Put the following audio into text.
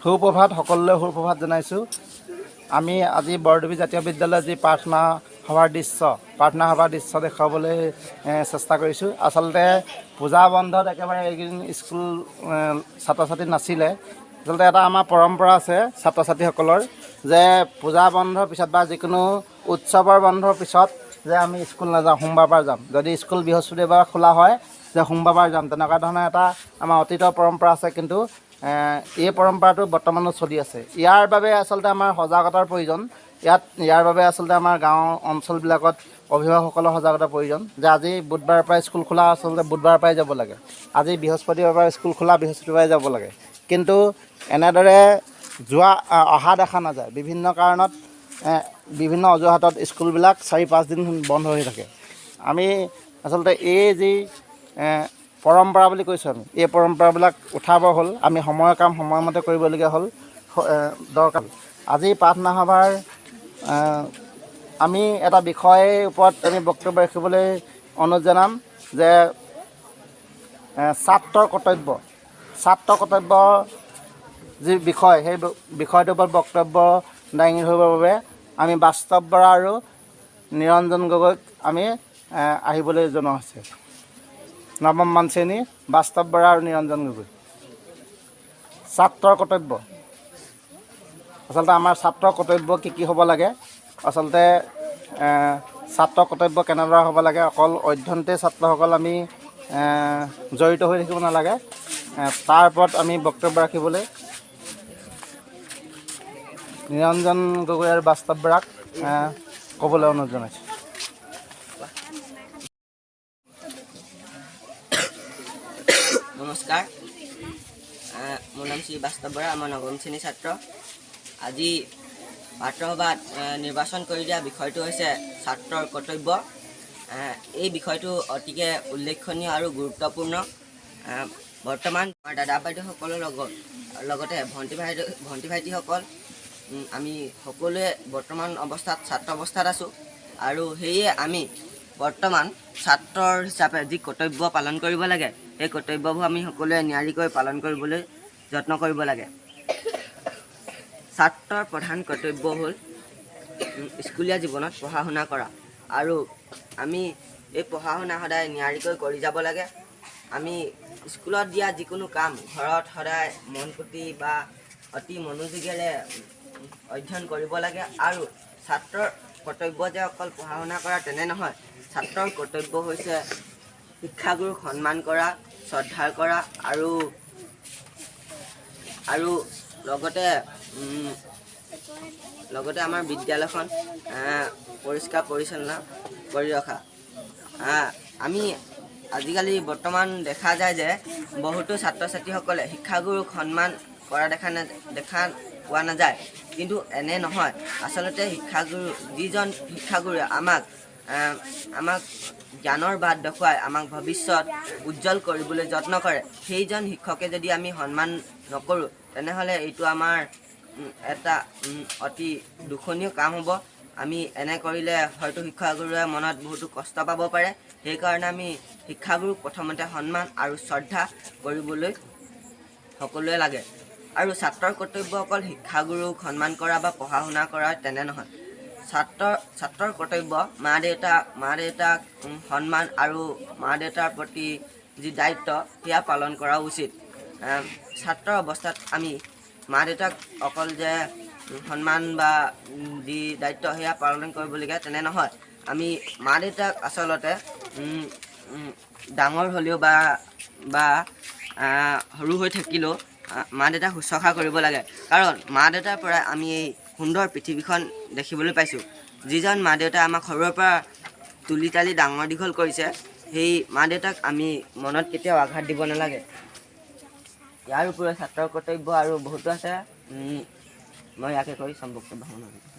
সুপ্ৰভাত সকলোলৈ সুপ্ৰভাত জনাইছোঁ। আমি আজি বৰদুবি জাতীয় বিদ্যালয়ৰ যি প্ৰাৰ্থনা সভাৰ দৃশ্য দেখুৱাবলৈ চেষ্টা কৰিছোঁ। আচলতে পূজা বন্ধত একেবাৰে এইকেইদিন স্কুল ছাত্ৰ ছাত্ৰী নাছিলে। আচলতে এটা আমাৰ পৰম্পৰা আছে ছাত্ৰ ছাত্ৰীসকলৰ যে পূজা বন্ধৰ পিছত বা যিকোনো উৎসৱৰ বন্ধৰ পিছত যে আমি স্কুল নাযাওঁ, সোমবাৰৰ পৰা যাম। যদি স্কুল বৃহস্পতিবাৰ খোলা হয় যে সোমবাৰ যাম, তেনেকুৱা ধৰণৰ এটা আমাৰ অতীতৰ পৰম্পৰা আছে। কিন্তু এই পৰম্পৰাটো বৰ্তমানো চলি আছে। ইয়াৰ বাবে আচলতে আমাৰ সজাগতাৰ প্ৰয়োজন। ইয়াৰ বাবে আচলতে আমাৰ গাঁও অঞ্চলবিলাকত অভিভাৱকসকলৰ সজাগতাৰ প্ৰয়োজন যে আজি বুধবাৰৰ পৰা স্কুল খোলা, আচলতে বুধবাৰৰ পৰাই যাব লাগে। আজি বৃহস্পতিবাৰৰ পৰা স্কুল খোলা, বৃহস্পতিবাৰে যাব লাগে। কিন্তু এনেদৰে অহা দেখা নাযায়। বিভিন্ন কাৰণত বিভিন্ন অজুহাতত স্কুলবিলাক 4-5 দিন বন্ধ হৈ থাকে। আমি আচলতে এই যি পৰম্পৰা বুলি কৈছোঁ, আমি এই পৰম্পৰাবিলাক উঠাব হ'ল। আমি সময়ৰ কাম সময়মতে কৰিবলগীয়া হ'ল, দৰকাৰ। আজি প্ৰাৰ্থনা সভাৰ আমি এটা বিষয়ৰ ওপৰত আমি বক্তব্য ৰাখিবলৈ অনুৰোধ জনাম যে ছাত্ৰৰ কৰ্তব্য যি বিষয়, সেই বিষয়টোৰ ওপৰত বক্তব্য দাঙি ধৰিবৰ বাবে আমি বাস্তৱ বৰা আৰু নিৰঞ্জন গগৈক আমি আহিবলৈ জনোৱা হৈছে। নৱম মান শ্ৰেণী বাস্তৱ বৰা আৰু নিৰঞ্জন গগৈ। ছাত্ৰৰ কৰ্তব্য, আচলতে আমাৰ ছাত্ৰৰ কৰ্তব্য কি হ'ব লাগে। আচলতে ছাত্ৰৰ কৰ্তব্য কেনেদৰে হ'ব লাগে, অকল অধ্যয়নতে ছাত্ৰসকল আমি জড়িত হৈ থাকিব নালাগে। তাৰ ওপৰত আমি বক্তব্য ৰাখিবলৈ নিৰঞ্জন গগৈ আৰু বাস্তৱ বৰাক ক'বলৈ অনুৰোধ জনাইছোঁ। নমস্কাৰ, মোৰ নাম শ্ৰী বাস্তৱ বৰা, মই নৱম শ্ৰেণীৰ ছাত্ৰ। আজি প্ৰাৰ্থসভাত নিৰ্বাচন কৰি দিয়া বিষয়টো হৈছে ছাত্ৰৰ কৰ্তব্য। এই বিষয়টো অতিকে উল্লেখনীয় আৰু গুৰুত্বপূৰ্ণ। বৰ্তমান আমাৰ দাদা বাইদেউসকলৰ লগতে ভণ্টি ভাইটিসকল আমি সকলোৱে বৰ্তমান অৱস্থাত ছাত্ৰ অৱস্থাত আছোঁ। আৰু সেয়ে আমি বৰ্তমান ছাত্ৰৰ হিচাপে যি কৰ্তব্য পালন কৰিব লাগে, সেই কৰ্তব্যবোৰ আমি সকলোৱে নিয়াৰিকৈ পালন কৰিবলৈ যত্ন কৰিব লাগে। ছাত্ৰৰ প্ৰধান কৰ্তব্য হ'ল স্কুলীয়া জীৱনত পঢ়া শুনা কৰা, আৰু আমি এই পঢ়া শুনা সদায় নিয়াৰিকৈ কৰি যাব লাগে। আমি স্কুলত দিয়া যিকোনো কাম ঘৰত সদায় মন পুতি বা অতি মনোযোগেৰে অধ্যয়ন কৰিব লাগে। আৰু ছাত্ৰৰ কৰ্তব্য যে অকল পঢ়া শুনা কৰা তেনে নহয়। ছাত্ৰৰ কৰ্তব্য হৈছে শিক্ষাগুৰুক সন্মান কৰা, শ্ৰদ্ধা কৰা, আৰু লগতে আমাৰ বিদ্যালয়খন পৰিষ্কাৰ পৰিচ্ছন্ন কৰি ৰখা। আমি আজিকালি বৰ্তমান দেখা যায় যে বহুতো ছাত্ৰ ছাত্ৰীসকলে শিক্ষাগুৰুক সন্মান কৰা দেখা পোৱা নাযায়। কিন্তু এনে নহয়। আচলতে যিজন শিক্ষাগুৰুৱে আমাক জ্ঞানৰ বাট দেখুৱাই আমাক ভৱিষ্যত উজ্জ্বল কৰিবলৈ যত্ন কৰে, সেইজন শিক্ষকে যদি আমি সন্মান নকৰোঁ, তেনেহ'লে এইটো আমাৰ এটা অতি দুখনীয় কাম হ'ব। আমি এনে কৰিলে হয়তো শিক্ষাগুৰুৱে মনত বহুতো কষ্ট পাব পাৰে। সেইকাৰণে আমি শিক্ষাগুৰুক প্ৰথমতে সন্মান আৰু শ্ৰদ্ধা কৰিবলৈ সকলোৱে লাগে। আৰু ছাত্ৰৰ কৰ্তব্য অকল শিক্ষাগুৰুক সন্মান কৰা বা পঢ়া শুনা কৰা তেনে নহয়। ছাত্ৰৰ কৰ্তব্য মা দেউতাক সন্মান আৰু মা দেউতাৰ প্ৰতি যি দায়িত্ব সেয়া পালন কৰা উচিত। ছাত্ৰৰ অৱস্থাত আমি মা দেউতাক অকল যে সন্মান বা যি দায়িত্ব সেয়া পালন কৰিবলগীয়া তেনে নহয়। আমি মা দেউতাক আচলতে ডাঙৰ হ'লেও বা সৰু হৈ থাকিলেও মা দেউতাক শুশ্ৰূষা কৰিব লাগে। কাৰণ মা দেউতাৰ পৰাই আমি এই সুন্দৰ পৃথিৱীখন দেখিবলৈ পাইছোঁ। যিজন মা দেউতাই আমাক সৰুৰে পৰা তুলি তালি ডাঙৰ দীঘল কৰিছে, সেই মা দেউতাক আমি মনত কেতিয়াও আঘাত দিব নালাগে। ইয়াৰ উপৰিও ছাত্ৰৰ কৰ্তব্য আৰু বহুতো আছে। মই ইয়াকে কৈ বক্তব্য সামৰণি মাৰিছোঁ।